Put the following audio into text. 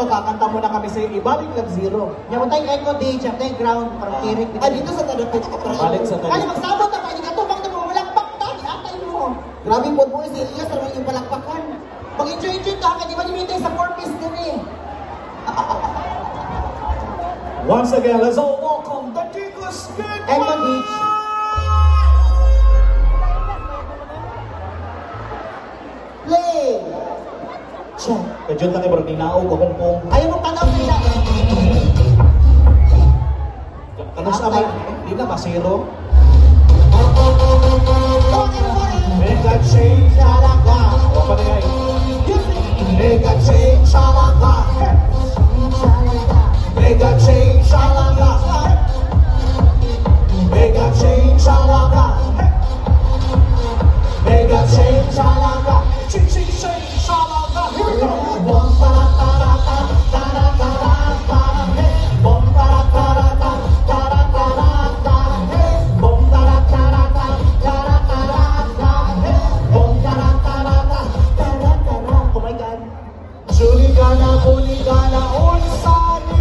Kakanta mo na kami sa Ibalik Club Zero. Yan mo tayong echo day, check tayong ground, parang kirik. Dito sa Tadapit. Balik sa Kaya tayo. magsabot ako, hindi ka tubang na mo, walang paktan, atay mo. Grabe po po si Elias, naman yung palakpakan. Mag-enjoy-enjoy ka, di ba limitay sa 4 piece din eh. Once again, let's all welcome the Chicos Good Echo Beach. Play! Check. Kajun lang ibang ninao ko kumpong. Ayaw mong tanaw nila. Ano sa man? Di na masiro. Mega change talaga. O pa na nga Mega change talaga. Mega change talaga. Mega change talaga. Mega change talaga. Ching ching change talaga. Here we go. Bom para para para para para hey. Bom para para para para para hey. Bom para para para para hey. Bom para para para para. Oh my God. Juligana, Juligana, Ulisani.